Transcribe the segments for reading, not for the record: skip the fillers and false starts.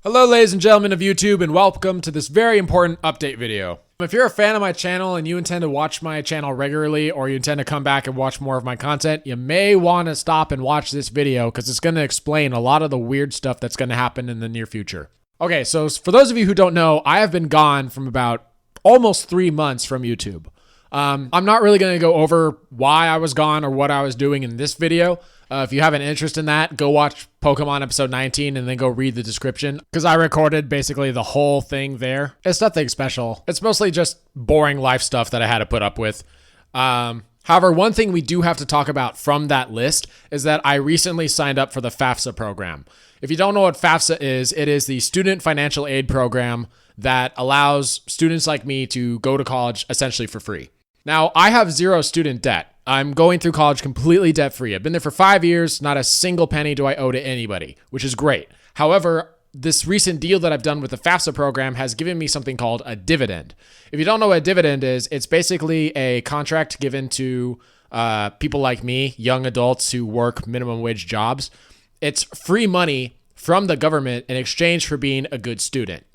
Hello ladies and gentlemen of YouTube, and welcome to this very important update video. If you're a fan of my channel and you intend to watch my channel regularly, or you intend to come back and watch more of my content, you may want to stop and watch this video because it's going to explain a lot of the weird stuff that's going to happen in the near future. Okay, so for those of you who don't know, I have been gone from about almost 3 months from YouTube. I'm not really going to go over why I was gone or what I was doing in this video. If you have an interest in that, go watch Pokemon episode 19 and then go read the description, because I recorded basically the whole thing there. It's nothing special. It's mostly just boring life stuff that I had to put up with. However, one thing we do have to talk about from that list is that I recently signed up for the FAFSA program. If you don't know what FAFSA is, it is the Student Financial Aid Program that allows students like me to go to college essentially for free. Now, I have zero student debt. I'm going through college completely debt-free. I've been there for 5 years. Not a single penny do I owe to anybody, which is great. However, this recent deal that I've done with the FAFSA program has given me something called a dividend. If you don't know what a dividend is, it's basically a contract given to people like me, young adults who work minimum wage jobs. It's free money from the government in exchange for being a good student.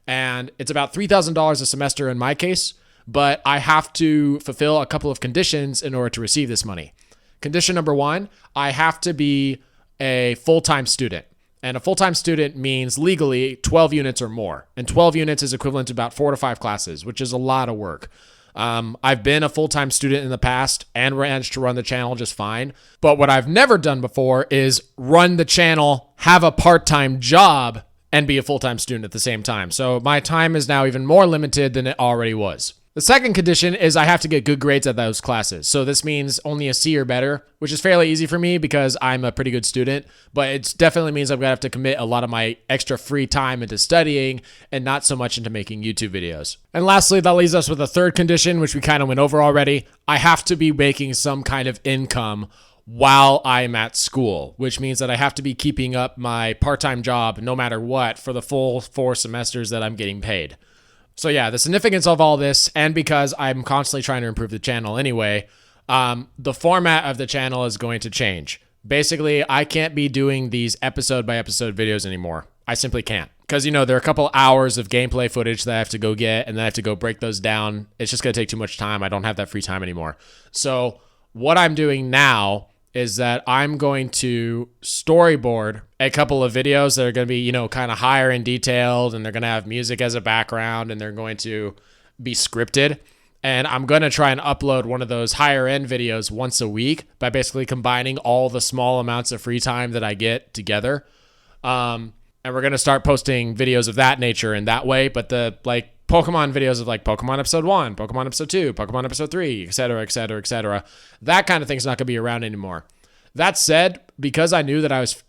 And it's about $3,000 a semester in my case. But I have to fulfill a couple of conditions in order to receive this money. Condition number one, I have to be a full-time student. And a full-time student means legally 12 units or more. And 12 units is equivalent to about 4 to 5 classes, which is a lot of work. I've been a full-time student in the past and managed to run the channel just fine. But what I've never done before is run the channel, have a part-time job, and be a full-time student at the same time. So my time is now even more limited than it already was. The second condition is I have to get good grades at those classes. So this means only a C or better, which is fairly easy for me because I'm a pretty good student, but it definitely means I'm going to have to commit a lot of my extra free time into studying and not so much into making YouTube videos. And lastly, that leaves us with a third condition, which we kind of went over already. I have to be making some kind of income while I'm at school, which means that I have to be keeping up my part-time job no matter what for the full 4 semesters that I'm getting paid. So yeah, the significance of all this, and because I'm constantly trying to improve the channel anyway, the format of the channel is going to change. Basically, I can't be doing these episode by episode videos anymore. I simply can't. Because, you know, there are a couple hours of gameplay footage that I have to go get, and then I have to go break those down. It's just going to take too much time. I don't have that free time anymore. So what I'm doing now is that I'm going to storyboard a couple of videos that are going to be, you know, kind of higher and detailed, and they're going to have music as a background, and they're going to be scripted. And I'm going to try and upload one of those higher end videos once a week by basically combining all the small amounts of free time that I get together. And we're going to start posting videos of that nature in that way. But the Pokemon videos of Pokemon episode 1, Pokemon episode 2, Pokemon episode 3, etc., etc., etc. That kind of thing's not going to be around anymore. That said, because I knew that I was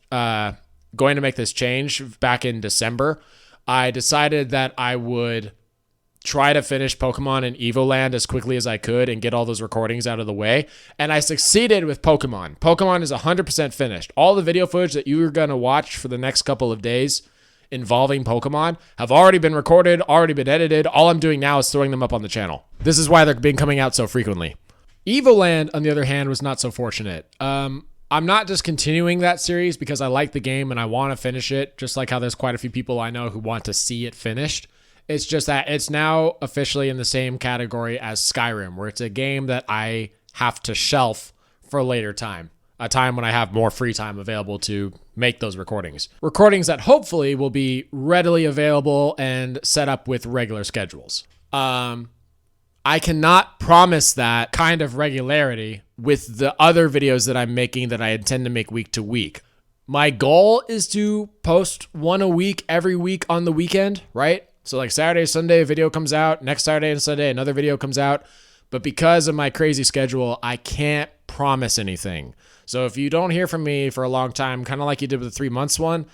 going to make this change back in December, I decided that I would try to finish Pokemon and Evoland as quickly as I could and get all those recordings out of the way. And I succeeded with Pokemon. Pokemon is 100% finished. All the video footage that you are going to watch for the next couple of days involving Pokemon have already been recorded, already been edited. All I'm doing now is throwing them up on the channel. This is why they're been coming out so frequently. Evoland, on the other hand, was not so fortunate. I'm not discontinuing that series because I like the game and I want to finish it, just like how there's quite a few people I know who want to see it finished. It's just that it's now officially in the same category as Skyrim, where it's a game that I have to shelf for a later time. A time when I have more free time available to make those recordings. Recordings that hopefully will be readily available and set up with regular schedules. I cannot promise that kind of regularity with the other videos that I'm making that I intend to make week to week. My goal is to post one a week every week on the weekend, right? So Saturday, Sunday, a video comes out. Next Saturday and Sunday, another video comes out. But because of my crazy schedule, I can't promise anything. So if you don't hear from me for a long time, kind of like you did with the 3 months one,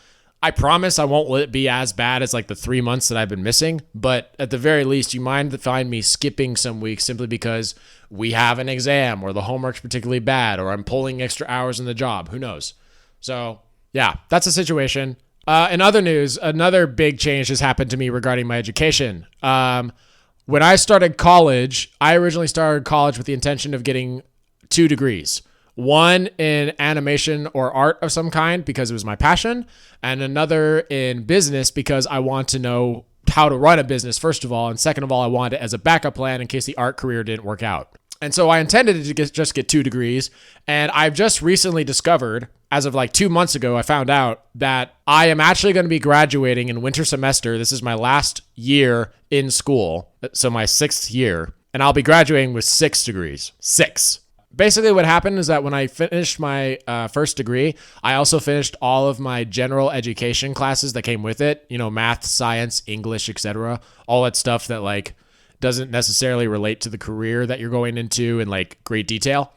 I promise I won't let it be as bad as the 3 months that I've been missing. But at the very least, you might find me skipping some weeks simply because we have an exam or the homework's particularly bad or I'm pulling extra hours in the job. Who knows? So yeah, that's the situation. In other news, another big change has happened to me regarding my education. When I started college, I originally started college with the intention of getting 2 degrees. One in animation or art of some kind because it was my passion, and another in business because I want to know how to run a business, first of all, and second of all, I wanted it as a backup plan in case the art career didn't work out. And so I intended to just get 2 degrees, and I've just recently discovered, as of like 2 months ago, I found out that I am actually going to be graduating in winter semester. This is my last year in school, so my 6th year, and I'll be graduating with 6 degrees. 6. Basically, what happened is that when I finished my first degree, I also finished all of my general education classes that came with it. You know, math, science, English, etc. All that stuff that like doesn't necessarily relate to the career that you're going into in like great detail.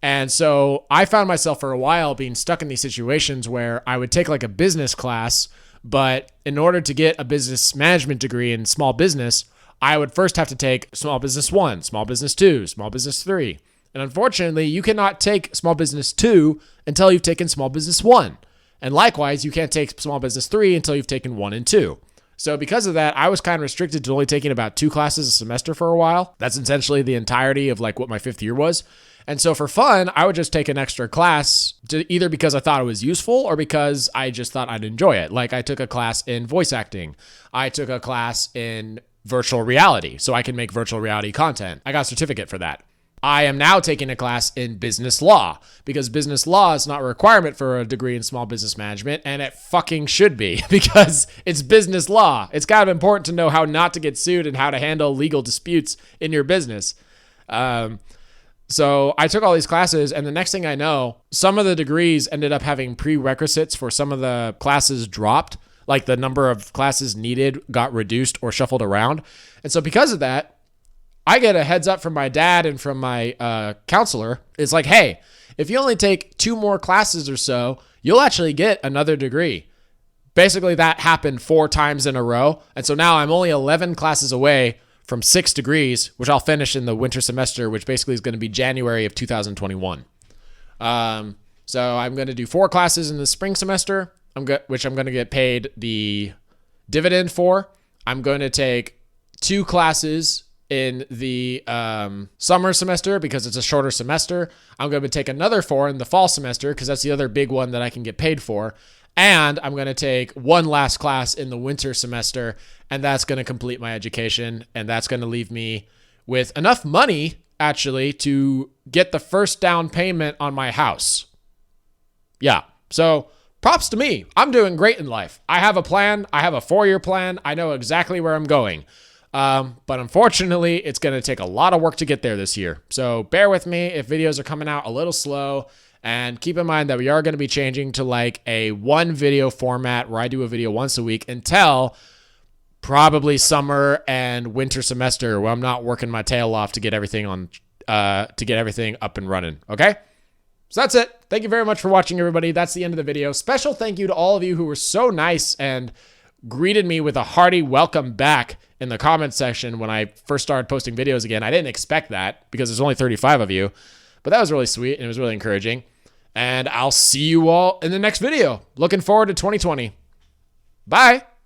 And so I found myself for a while being stuck in these situations where I would take like a business class, but in order to get a business management degree in small business, I would first have to take small business 1, small business 2, small business 3. And unfortunately, you cannot take small business 2 until you've taken small business 1. And likewise, you can't take small business 3 until you've taken 1 and 2. So because of that, I was kind of restricted to only taking about 2 classes a semester for a while. That's essentially the entirety of like what my 5th year was. And so for fun, I would just take an extra class either because I thought it was useful or because I just thought I'd enjoy it. Like I took a class in voice acting. I took a class in virtual reality so I can make virtual reality content. I got a certificate for that. I am now taking a class in business law because business law is not a requirement for a degree in small business management, and it fucking should be because it's business law. It's kind of important to know how not to get sued and how to handle legal disputes in your business. So I took all these classes, and the next thing I know, some of the degrees ended up having prerequisites for some of the classes dropped, like the number of classes needed got reduced or shuffled around. And so because of that, I get a heads up from my dad and from my counselor. It's like, hey, if you only take 2 more classes or so, you'll actually get another degree. Basically, that happened 4 times in a row. And so now I'm only 11 classes away from 6 degrees, which I'll finish in the winter semester, which basically is going to be January of 2021. So I'm going to do 4 classes in the spring semester, which I'm going to get paid the dividend for. I'm going to take 2 classes in the summer semester because it's a shorter semester. I'm going to take another 4 in the fall semester because that's the other big one that I can get paid for. And I'm going to take 1 last class in the winter semester, and that's going to complete my education, and that's going to leave me with enough money, actually, to get the first down payment on my house. Yeah, so props to me. I'm doing great in life. I have a plan. I have a 4-year plan. I know exactly where I'm going. But unfortunately, it's going to take a lot of work to get there this year. So bear with me if videos are coming out a little slow, and keep in mind that we are going to be changing to like a 1 video format where I do a video once a week until probably summer and winter semester where I'm not working my tail off to get everything up and running. Okay. So that's it. Thank you very much for watching, everybody. That's the end of the video. Special thank you to all of you who were so nice and greeted me with a hearty welcome back in the comment section when I first started posting videos again. I didn't expect that because there's only 35 of you, but that was really sweet and it was really encouraging. And I'll see you all in the next video. Looking forward to 2020. Bye.